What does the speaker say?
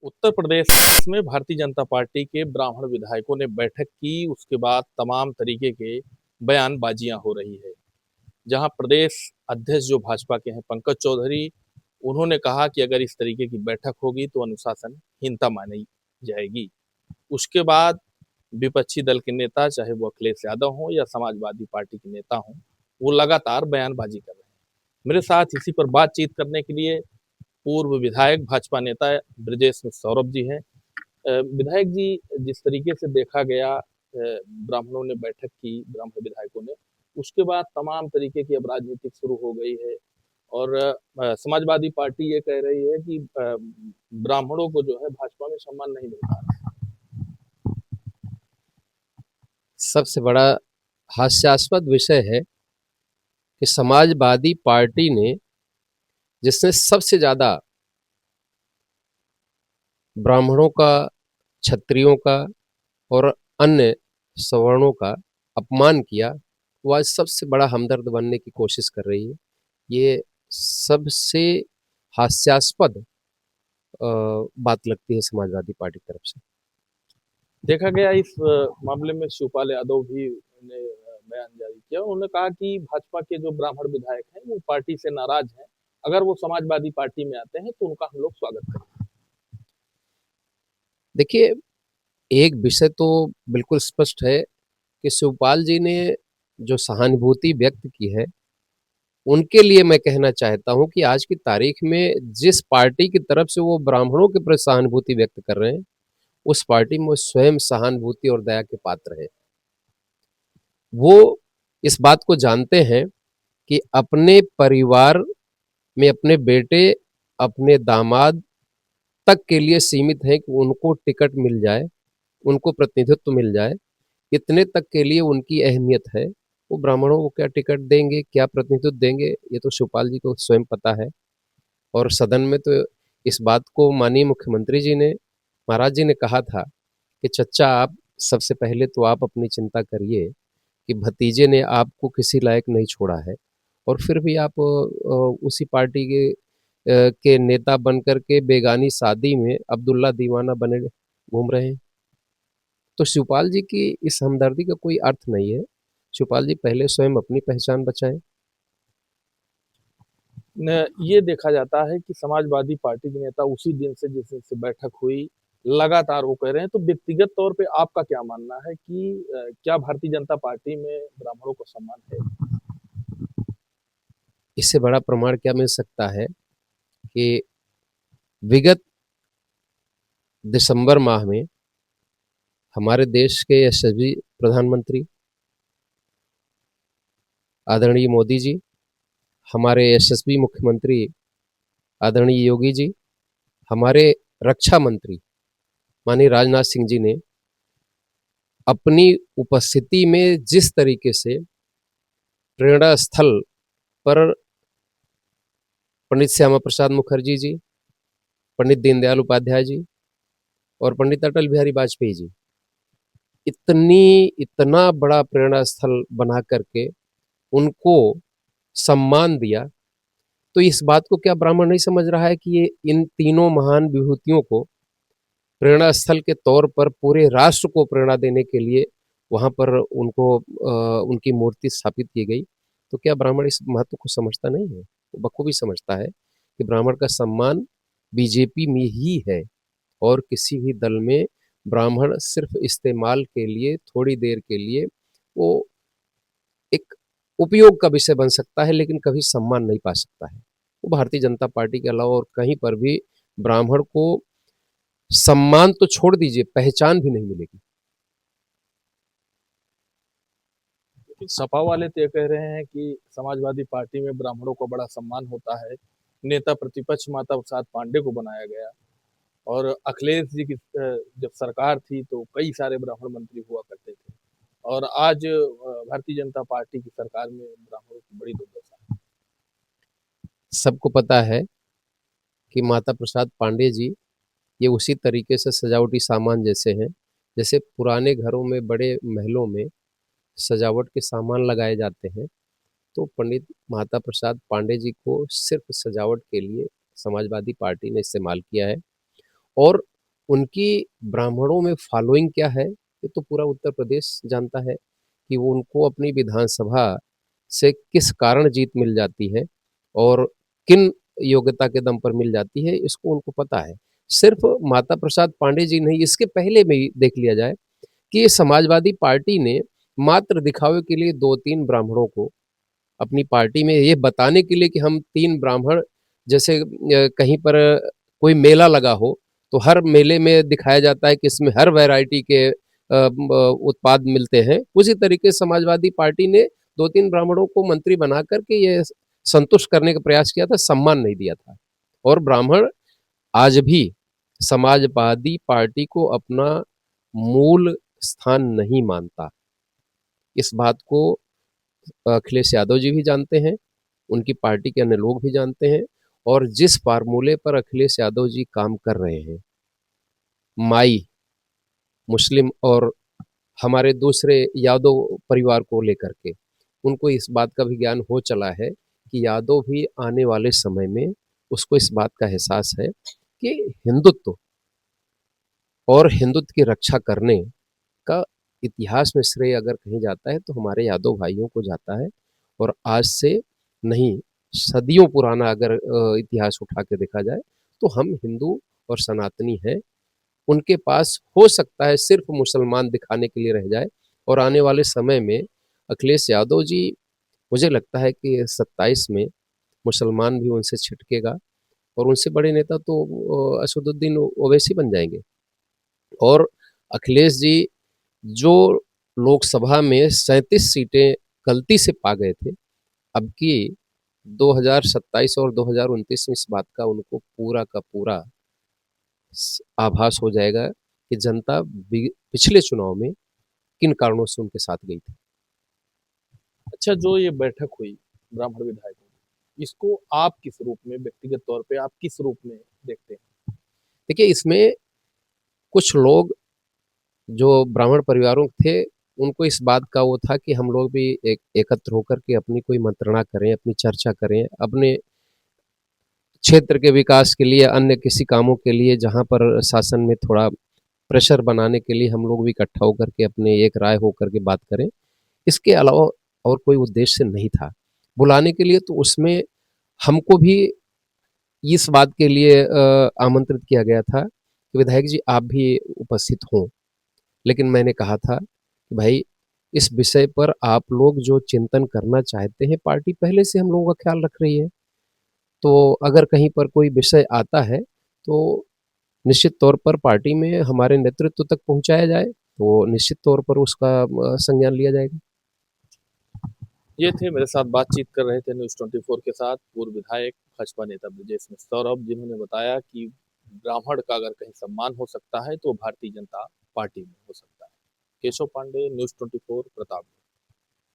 उत्तर प्रदेश में भारतीय जनता पार्टी के ब्राह्मण विधायकों ने बैठक की। उसके बाद तमाम तरीके के बयानबाजियां हो रही है। जहां प्रदेश अध्यक्ष जो भाजपा के हैं पंकज चौधरी, उन्होंने कहा कि अगर इस तरीके की बैठक होगी तो अनुशासनहीनता मानी जाएगी। उसके बाद विपक्षी दल के नेता, चाहे वो अखिलेश यादव हों या समाजवादी पार्टी के नेता हों, वो लगातार बयानबाजी कर रहे हैं। मेरे साथ इसी पर बातचीत करने के लिए पूर्व विधायक भाजपा नेता ब्रजेश सौरभ जी हैं। विधायक जी, जिस तरीके से देखा गया, ब्राह्मणों ने बैठक की, ब्राह्मण विधायकों ने, उसके बाद तमाम तरीके की अब राजनीतिक शुरू हो गई है। और समाजवादी पार्टी ये कह रही है कि ब्राह्मणों को जो है भाजपा में सम्मान नहीं मिलता। सबसे बड़ा हास्यास्पद विषय है कि समाजवादी पार्टी ने, जिसने सबसे ज्यादा ब्राह्मणों का, क्षत्रियों का और अन्य सवर्णों का अपमान किया, वो आज सबसे बड़ा हमदर्द बनने की कोशिश कर रही है। ये सबसे हास्यास्पद बात लगती है समाजवादी पार्टी की तरफ से। देखा गया इस मामले में शिवपाल यादव भी ने बयान जारी किया। उन्होंने कहा कि भाजपा के जो ब्राह्मण विधायक हैं वो पार्टी से नाराज हैं। अगर वो समाजवादी पार्टी में आते हैं तो उनका हम लोग स्वागत करें। देखिए, एक विषय तो बिल्कुल स्पष्ट है कि शिवपाल जी ने जो सहानुभूति व्यक्त की है, उनके लिए मैं कहना चाहता हूं कि आज की तारीख में जिस पार्टी की तरफ से वो ब्राह्मणों के प्रति सहानुभूति व्यक्त कर रहे हैं, उस पार्टी में वो स्वयं सहानुभूति और दया के पात्र हैं। वो इस बात को जानते हैं कि अपने परिवार में अपने बेटे, अपने दामाद तक के लिए सीमित है कि उनको टिकट मिल जाए, उनको प्रतिनिधित्व मिल जाए, इतने तक के लिए उनकी अहमियत है। वो ब्राह्मणों को क्या टिकट देंगे, क्या प्रतिनिधित्व देंगे, ये तो शिवपाल जी को स्वयं पता है। और सदन में तो इस बात को माननीय मुख्यमंत्री जी ने, महाराज जी ने कहा था कि चच्चा, आप सबसे पहले तो आप अपनी चिंता करिए कि भतीजे ने आपको किसी लायक नहीं छोड़ा है, और फिर भी आप उसी पार्टी के नेता बनकर के बेगानी शादी में अब्दुल्ला दीवाना बने घूम रहे हैं। तो शिवपाल जी की इस हमदर्दी का कोई अर्थ नहीं है। शिवपाल जी पहले स्वयं अपनी पहचान बचाएं। ये देखा जाता है कि समाजवादी पार्टी के नेता उसी दिन से, जिस दिन से बैठक हुई, लगातार वो कह रहे हैं। तो व्यक्तिगत तौर पे आपका क्या मानना है कि क्या भारतीय जनता पार्टी में ब्राह्मणों को सम्मान है? इससे बड़ा प्रमाण क्या मिल सकता है कि विगत दिसंबर माह में हमारे देश के यशस्वी प्रधानमंत्री आदरणीय मोदी जी, हमारे यशस्वी मुख्यमंत्री आदरणीय योगी जी, हमारे रक्षा मंत्री माननीय राजनाथ सिंह जी ने अपनी उपस्थिति में जिस तरीके से प्रेरणा स्थल पर पंडित श्यामा प्रसाद मुखर्जी जी, पंडित दीनदयाल उपाध्याय जी और पंडित अटल बिहारी वाजपेयी जी, इतना बड़ा प्रेरणा स्थल बना करके उनको सम्मान दिया, तो इस बात को क्या ब्राह्मण नहीं समझ रहा है कि ये इन तीनों महान विभूतियों को प्रेरणा स्थल के तौर पर पूरे राष्ट्र को प्रेरणा देने के लिए वहां पर उनको उनकी मूर्ति स्थापित की गई। तो क्या ब्राह्मण इस महत्व को समझता नहीं है? वो बखूबी समझता है कि ब्राह्मण का सम्मान बीजेपी में ही है, और किसी भी दल में ब्राह्मण सिर्फ इस्तेमाल के लिए, थोड़ी देर के लिए वो एक उपयोग का विषय बन सकता है, लेकिन कभी सम्मान नहीं पा सकता है। वो भारतीय जनता पार्टी के अलावा और कहीं पर भी ब्राह्मण को सम्मान तो छोड़ दीजिए, पहचान भी नहीं मिलेगी। लेकिन सपा वाले तो ये कह रहे हैं कि समाजवादी पार्टी में ब्राह्मणों को बड़ा सम्मान होता है। नेता प्रतिपक्ष माता प्रसाद पांडे को बनाया गया। और अखिलेश जी की जब सरकार थी तो कई सारे ब्राह्मण मंत्री हुआ करते थे। और आज भारतीय जनता पार्टी की सरकार में ब्राह्मणों की बड़ी दुर्दशा है। सबको पता है कि माता प्रसाद पांडे जी ये उसी तरीके से सजावटी सामान जैसे हैं, जैसे पुराने घरों में, बड़े महलों में सजावट के सामान लगाए जाते हैं। तो पंडित माता प्रसाद पांडे जी को सिर्फ सजावट के लिए समाजवादी पार्टी ने इस्तेमाल किया है। और उनकी ब्राह्मणों में फॉलोइंग क्या है, ये तो पूरा उत्तर प्रदेश जानता है कि वो उनको अपनी विधानसभा से किस कारण जीत मिल जाती है और किन योग्यता के दम पर मिल जाती है, इसको उनको पता है। सिर्फ माता प्रसाद पांडे जी नहीं, इसके पहले में ही देख लिया जाए कि समाजवादी पार्टी ने मात्र दिखावे के लिए 2-3 ब्राह्मणों को अपनी पार्टी में ये बताने के लिए कि हम 3 ब्राह्मण, जैसे कहीं पर कोई मेला लगा हो, तो हर मेले में दिखाया जाता है कि इसमें हर वैरायटी के उत्पाद मिलते हैं। उसी तरीके से समाजवादी पार्टी ने 2-3 ब्राह्मणों को मंत्री बना कर के ये संतुष्ट करने का प्रयास किया था, सम्मान नहीं दिया था। और ब्राह्मण आज भी समाजवादी पार्टी को अपना मूल स्थान नहीं मानता। इस बात को अखिलेश यादव जी भी जानते हैं, उनकी पार्टी के अन्य लोग भी जानते हैं और जिस फार्मूले पर अखिलेश यादव जी काम कर रहे हैं, माई, मुस्लिम और हमारे दूसरे यादव परिवार को लेकर के, उनको इस बात का भी ज्ञान हो चला है कि यादव भी आने वाले समय में उसको इस बात का एहसास है कि हिंदुत्व और हिंदुत्व की रक्षा करने का इतिहास में श्रेय अगर कहीं जाता है तो हमारे यादव भाइयों को जाता है। और आज से नहीं, सदियों पुराना अगर इतिहास उठा के देखा जाए तो हम हिंदू और सनातनी हैं। उनके पास हो सकता है सिर्फ मुसलमान दिखाने के लिए रह जाए और आने वाले समय में अखिलेश यादव जी, मुझे लगता है कि 27 में मुसलमान भी उनसे छिटकेगा और उनसे बड़े नेता तो असदुद्दीन ओवैसी बन जाएंगे। और अखिलेश जी जो लोकसभा में 37 सीटें गलती से पा गए थे, अब की 2027 और 2029 में इस बात का उनको पूरा का पूरा आभास हो जाएगा कि जनता पिछले चुनाव में किन कारणों से उनके साथ गई थी। अच्छा, जो ये बैठक हुई ब्राह्मण विधायकों की, इसको आप किस रूप में, व्यक्तिगत तौर पे आप किस रूप में देखते हैं? देखिए, इसमें कुछ लोग जो ब्राह्मण परिवारों के थे, उनको इस बात का वो था कि हम लोग भी एकत्र होकर के अपनी कोई मंत्रणा करें, अपनी चर्चा करें, अपने क्षेत्र के विकास के लिए, अन्य किसी कामों के लिए जहाँ पर शासन में थोड़ा प्रेशर बनाने के लिए हम लोग भी इकट्ठा होकर के अपने एक राय होकर के बात करें। इसके अलावा और कोई उद्देश्य नहीं था। बुलाने के लिए तो उसमें हमको भी इस बात के लिए आमंत्रित किया गया था कि विधायक जी आप भी उपस्थित हों। लेकिन मैंने कहा था कि भाई, इस विषय पर आप लोग जो चिंतन करना चाहते हैं, पार्टी पहले से हम लोगों का ख्याल रख रही है। तो अगर कहीं पर कोई विषय आता है तो निश्चित तौर पर पार्टी में हमारे नेतृत्व तक पहुंचाया जाए, तो निश्चित तौर पर उसका संज्ञान लिया जाएगा। ये थे मेरे साथ बातचीत कर रहे थे न्यूज़ 24 के साथ पूर्व विधायक भाजपा नेता ब्रजेश मिश्र सौरभ, जिन्होंने बताया कि ब्राह्मण का अगर कहीं सम्मान हो सकता है तो भारतीय जनता पार्टी में हो सकता है। केशव पांडे, न्यूज़ 24, प्रताप।